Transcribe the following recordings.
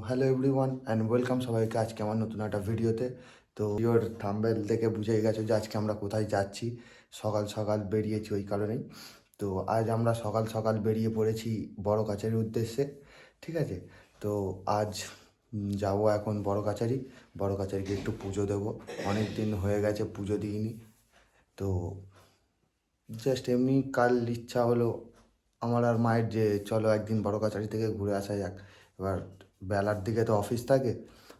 Hello everyone and welcome সবাইকে আজকে আমার নতুন একটা ভিডিওতে। তো ভিডিওর থাম্বনেল দেখে বুঝেই গেছো যে আজকে আমরা কোথায় যাচ্ছি। সকাল সকাল বেরিয়েছি ওই কারণেই। তো আজ আমরা সকাল সকাল বেরিয়ে পড়েছি বড় কাছারির উদ্দেশ্যে, ঠিক আছে। তো আজ যাব এখন বড় কাছারিকে একটু পুজো দেবো। অনেক দিন হয়ে গেছে পুজো দিইনি। তো জাস্ট এমনি কাল ইচ্ছা হলো আমার আর মায়ের যে চলো একদিন বড় কাছারি থেকে ঘুরে আসা যাক। এবার বেলার দিকে তো অফিস থাকে,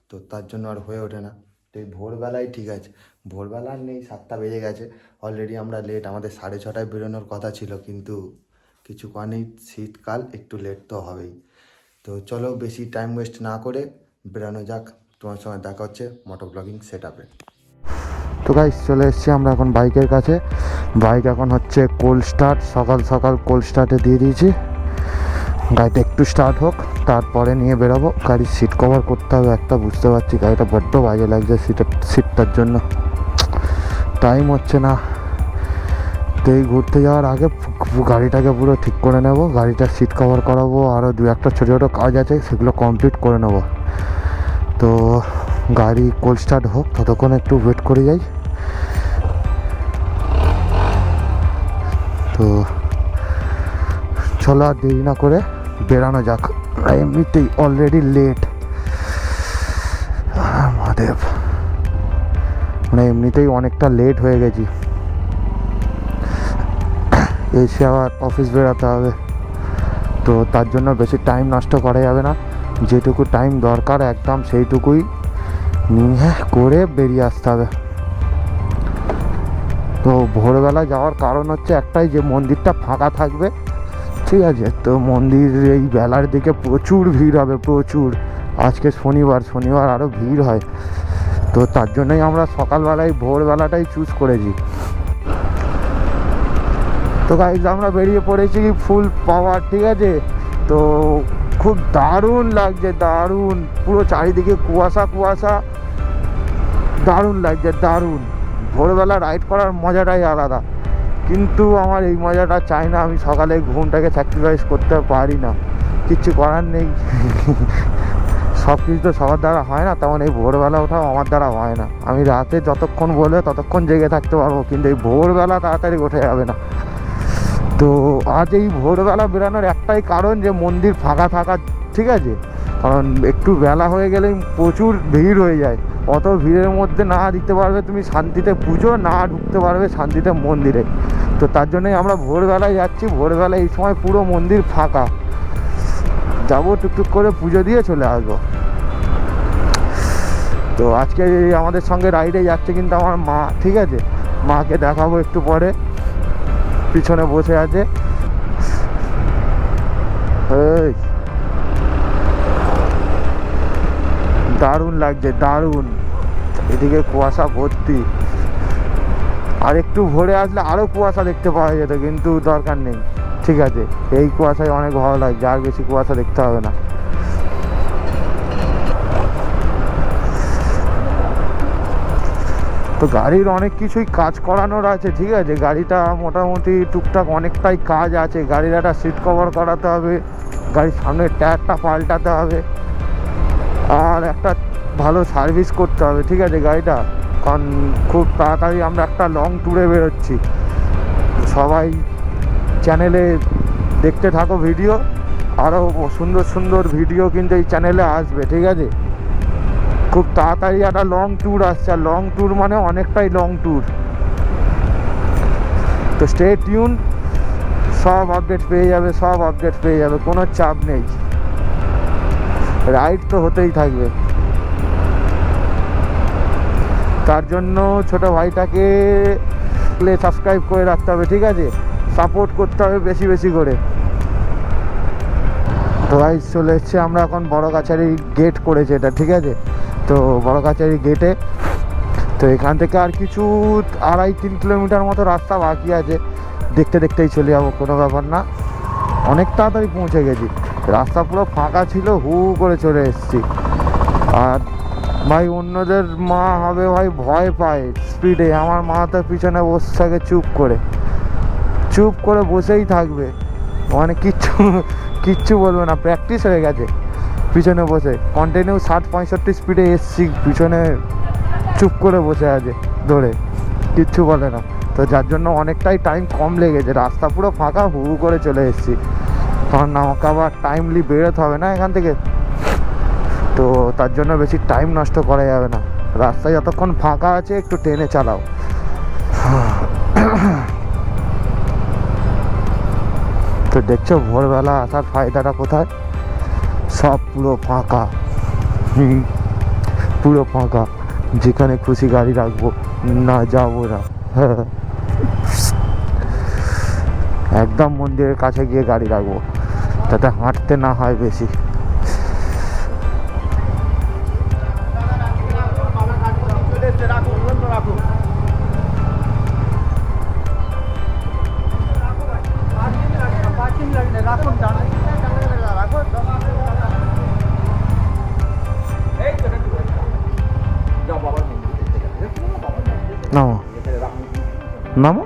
তো তার জন্য আর হয়ে ওঠে না। তো এই ভোরবেলায় ঠিক আছে, ভোরবেলা আর নেই, 7টা বেজে গেছে। অলরেডি আমরা লেট, আমাদের 6:30টায় বেরোনোর কথা ছিল, কিন্তু কিছু করার নেই, শীতকাল একটু লেট তো হবেই। তো চলো বেশি টাইম ওয়েস্ট না করে বেরোনো যাক। তোমার সঙ্গে দেখা হচ্ছে মোটো ব্লগিং সেট আপে। তো গাইস চলে এসেছি আমরা এখন বাইকের কাছে। বাইক এখন হচ্ছে কোল্ড স্টার্ট, সকাল সকাল কোল্ড স্টার্টে দিয়ে দিয়েছি। গাড়িটা একটু স্টার্ট হোক, তারপরে নিয়ে বেরোবো। গাড়ির সিট কভার করতে হবে একটা, বুঝতে পারছি গাড়িটা বড্ড বাজে লাগছে সিটটার জন্য। টাইম হচ্ছে না, তো এই ঘুরতে যাওয়ার আগে গাড়িটাকে পুরো ঠিক করে নেব। গাড়িটার সিট কভার করাবো, আরও দু একটা ছোটো ছোটো কাজ আছে, সেগুলো কমপ্লিট করে নেব। তো গাড়ি কোল্ড স্টার্ট হোক, ততক্ষণ একটু ওয়েট করে যাই। তো চলো আর দেরি না করে বেরানো যাক। এমনিতেই অলরেডি লেট, মহাদেব, মানে এমনিতেই অনেকটা লেট হয়ে গেছি। এসে আবার অফিস বেরোতে হবে, তো তার জন্য বেশি টাইম নষ্ট করা যাবে না। যেটুকু টাইম দরকার একদম সেইটুকুই নিয়ে করে বেরিয়ে আসতে হবে। তো ভোরবেলা যাওয়ার কারণ হচ্ছে একটাই, যে মন্দিরটা ফাঁকা থাকবে, ঠিক আছে। তো মন্দির এই বেলার দিকে প্রচুর ভিড় হবে, প্রচুর। আজকে শনিবার আরও ভিড় হয়, তো তার জন্যই আমরা সকালবেলায় ভোরবেলাটাই চুজ করেছি। তো গাইজ আমরা বেরিয়ে পড়েছি ফুল পাওয়ার, ঠিক আছে। তো খুব দারুণ লাগছে, দারুণ, পুরো চারিদিকে কুয়াশা, দারুণ লাগছে, দারুণ। ভোরবেলা রাইড করার মজাটাই আলাদা, কিন্তু আমার এই মজাটা চাই না। আমি সকালে ঘুমটাকে স্যাক্রিফাইস করতে পারি না, কিচ্ছু করার নেই। সব কিছু তো সবার দ্বারা হয় না, তেমন এই ভোরবেলা ওঠাও আমার দ্বারা হয় না। আমি রাতে যতক্ষণ বলবে ততক্ষণ জেগে থাকতে পারবো, কিন্তু এই ভোরবেলা তাড়াতাড়ি ওঠে যাবে না। তো আজ এই ভোরবেলা বেরানোর একটাই কারণ, যে মন্দির ফাঁকা থাকা, ঠিক আছে। কারণ একটু বেলা হয়ে গেলেই প্রচুর ভিড় হয়ে যায়। অত ভিড়ের মধ্যে না দিতে পারবে তুমি শান্তিতে পুজো, না ঢুকতে পারবে শান্তিতে মন্দিরে। তো তার জন্যই আমরা ভোরবেলায় যাচ্ছি। ভোরবেলায় এই সময় পুরো মন্দির ফাঁকা, যাবো টুকটুক করে পুজো দিয়ে চলে আসবো। তো আজকে আমাদের সঙ্গে রাইডে যাচ্ছে কিন্তু আমার মা, ঠিক আছে। মাকে দেখাবো একটু পরে, পিছনে বসে আছে। দারুণ লাগছে, দারুণ। এদিকে কুয়াশা ভর্তি, আর একটু ভোরে আসলে আরো কুয়াশা দেখতে পাওয়া যেত, কিন্তু দরকার নেই, ঠিক আছে। এই কুয়াশায় অনেক ভালো লাগছে, আর বেশি কুয়াশা দেখতে হবে না। তো গাড়ির অনেক কিছুই কাজ করানোর আছে, ঠিক আছে। গাড়িটা মোটামুটি টুকটাক অনেকটাই কাজ আছে। গাড়ির একটা সিট কভার করাতে হবে, গাড়ির সামনের টায়ারটা পাল্টাতে হবে, আর একটা ভালো সার্ভিস করতে হবে, ঠিক আছে গাড়িটা। কারণ খুব তাড়াতাড়ি আমরা একটা লং ট্যুরে বেরোচ্ছি। সবাই চ্যানেলে দেখতে থাকো ভিডিও, আরও সুন্দর সুন্দর ভিডিও কিন্তু এই চ্যানেলে আসবে, ঠিক আছে। খুব তাড়াতাড়ি একটা লং ট্যুর আসছে, আর লং ট্যুর মানে অনেকটাই লং ট্যুর। তো স্টে টিউন, সব আপডেট পেয়ে যাবে, কোনো চাপ নেই। রাইড তো হতেই থাকবে, তার জন্য ছোট ভাইটাকে সাবস্ক্রাইব করে রাখতে হবে, ঠিক আছে। সাপোর্ট করতে হবে বেশি বেশি করে। তো গাইস চলে এসেছি আমরা এখন বড় কাছারি গেট করেছে এটা, ঠিক আছে। তো বড় কাছারি গেটে, তো এখান থেকে আর কিছু 2.5-3 কিলোমিটার মতো রাস্তা বাকি আছে। দেখতে দেখতেই চলে যাবো, কোনো ব্যাপার না। অনেক তাড়াতাড়ি পৌঁছে গেছি, রাস্তা পুরো ফাঁকা ছিল, হু করে চলে এসেছি। আর ভাই অন্যদের মা হবে ভাই ভয় পায় স্পিডে, আমার মা তো পিছনে বসে থাকে চুপ করে বসেই থাকবে, মানে কিচ্ছু বলবে না, প্র্যাকটিস হয়ে গেছে। পিছনে বসে কন্টিনিউ 60-65 স্পিডে এসছি, পিছনে চুপ করে বসে আছে ধরে, কিচ্ছু বলে না। তো যার জন্য অনেকটাই টাইম কম লেগেছে, রাস্তা পুরো ফাঁকা, হু হু করে চলে এসেছি। তখন আমাকে আবার টাইমলি বেরোতে হবে না এখান থেকে, তো তার জন্য বেশি টাইম নষ্ট করা যাবে না। রাস্তায় যতক্ষণ ফাঁকা আছে একটু টেনে চালাও। তো দেখছো ভোরবেলা আসার ফায়দাটা কোথায়, সব পুরো ফাঁকা, পুরো ফাঁকা, যেখানে খুশি গাড়ি রাখবো, না যাবো না। একদম মন্দিরের কাছে গিয়ে গাড়ি রাখবো, যাতে হাঁটতে না হয় বেশি। নামো নামো।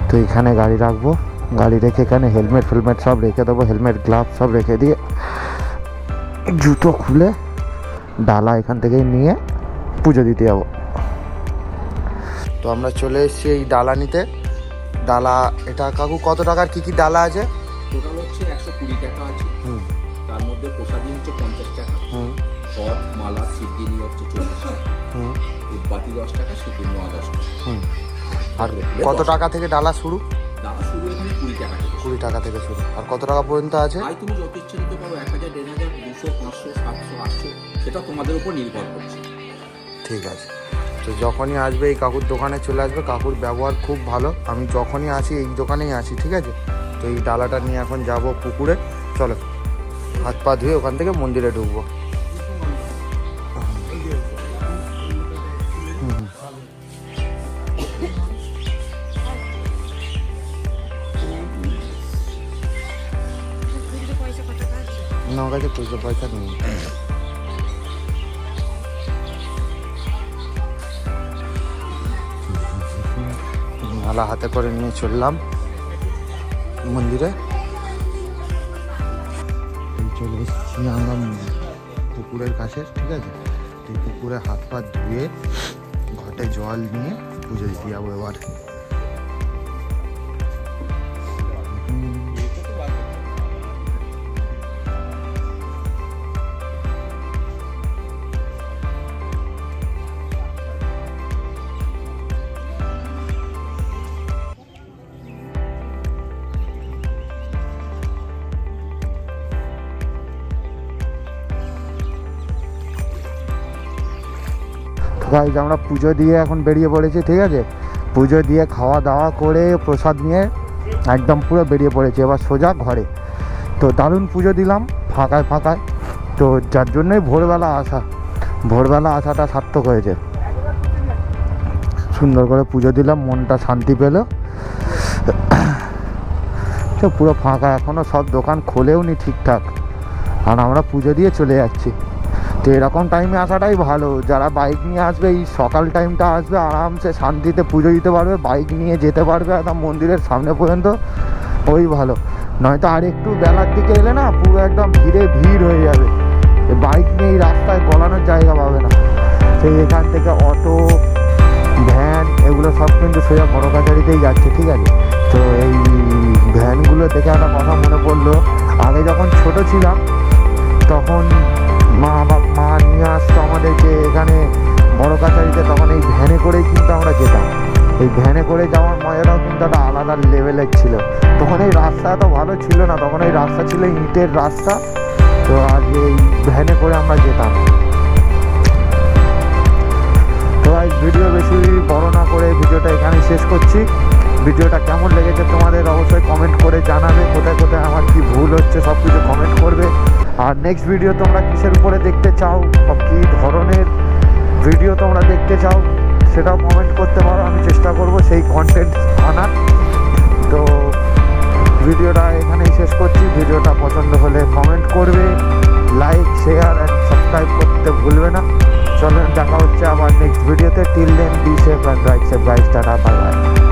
তো এখানে গাড়ি রাখবো, গাড়ি রেখে এখানে হেলমেট ফেলমেট সব রেখে দেবো, হেলমেট গ্লাভ সব রেখে দিয়ে জুতো খুলে ডালা এখান থেকেই নিয়ে পুজো দিতে যাবো। তো আমরা চলে এসেছি এই ডালা নিতে। ডালা এটা কাকু কত টাকার কি কি ডালা আছে? টোটাল হচ্ছে 120 টাকা আছে। তার মধ্যে প্রসাদী হচ্ছে 50 টাকা, ফল মালা সিদ্ধিনি হচ্ছে 40 টাকা, উৎপাতি 10 টাকা, সিদ্ধিনি 10 টাকা। আর কত টাকা থেকে ডালা শুরু? ডালা শুরু এখানে 20 টাকা থেকে। 20 টাকা থেকে শুরু। আর কত টাকা পর্যন্ত আছে? তাই তুমি যত ইচ্ছে নিতে পারো, 1000, 1500, 200, 500, 700, 800, সেটা তোমাদের উপর নির্ভর করছে। ঠিক আছে। তো যখনই আসবে এই কাকুর দোকানে চলে আসবে, কাকুর ব্যবহার খুব ভালো। আমি যখনই আসি এই দোকানেই আসি, ঠিক আছে? তো এই ডালাটা নিয়ে এখন যাব পুকুরে, চলো হাত পা ধুয়ে ওখান থেকে মন্দিরে ঢুকবো। না, আমার কাছে পয়সা নেই। মালা হাতে করে নিয়ে চললাম মন্দিরে। চলে এসেছি আমরা পুকুরের কাছে, ঠিক আছে? এই পুকুরে হাত পা ধুয়ে ঘটে জল নিয়ে পুজো দিতে যাবো এবার। গাইজ আমরা পুজো দিয়ে এখন বেরিয়ে পড়েছি, ঠিক আছে? পুজো দিয়ে খাওয়া দাওয়া করে প্রসাদ নিয়ে একদম পুরো বেরিয়ে পড়েছি এবার সোজা ঘরে। তো দারুণ পুজো দিলাম ফাঁকায় ফাঁকায়, তো যার জন্যই ভোরবেলা আসাটা সার্থক হয়েছে। সুন্দর করে পুজো দিলাম, মনটা শান্তি পেল। তো পুরো ফাঁকা, এখনও সব দোকান খোলেও নি ঠিকঠাক, আর আমরা পুজো দিয়ে চলে যাচ্ছি। তো এরকম টাইমে আসাটাই ভালো। যারা বাইক নিয়ে আসবে এই সকাল টাইমটা আসবে, আরামসে শান্তিতে পুজো দিতে পারবে, বাইক নিয়ে যেতে পারবে একদম মন্দিরের সামনে পর্যন্ত, ওই ভালো। নয়তো আর একটু বেলার দিকে এলে না পুরো একদম ভিড় হয়ে যাবে, বাইক নিয়ে এই রাস্তায় গলানোর জায়গা পাবে না। সেই এখান থেকে অটো ভ্যান এগুলো সব কিন্তু সোজা বড় কাছারিতেই যাচ্ছে, ঠিক আছে? তো এই ভ্যানগুলো দেখে একটা কথা মনে পড়লো, আগে যখন ছোট ছিলাম তখন মা নিয়ে আসতো আমাদেরকে এখানে বড় কাছারিতে, তখন এই ভ্যানে করেই কিন্তু আমরা যেতাম। এই ভ্যানে করে যাওয়ার মজাটাও কিন্তু একটা আলাদা লেভেলের ছিল। তখন এই রাস্তা এত ভালো ছিল না, তখন এই রাস্তা ছিল ইটের রাস্তা। তো আজ এই ভ্যানে করে আমরা যেতাম। তো আজ ভিডিও বেশি বড় না করে ভিডিওটা এখানে শেষ করছি। ভিডিওটা কেমন লেগেছে তোমাদের অবশ্যই কমেন্ট করে জানাবে, কোথায় কোথায় আমার কি ভুল হচ্ছে সব কিছু কমেন্ট করবে। আর নেক্সট ভিডিও তোমরা কিসের উপরে দেখতে চাও, কী ধরনের ভিডিও তোমরা দেখতে চাও সেটাও কমেন্ট করতে পারো, আমি চেষ্টা করব সেই কন্টেন্ট আনার। তো ভিডিওটা এখানেই শেষ করছি। ভিডিওটা পছন্দ হলে কমেন্ট করবে, লাইক শেয়ার অ্যান্ড সাবস্ক্রাইব করতে ভুলবে না। চলেন দেখা হচ্ছে আবার নেক্সট ভিডিওতে। Till then be safe and right safe guys, tata bye by.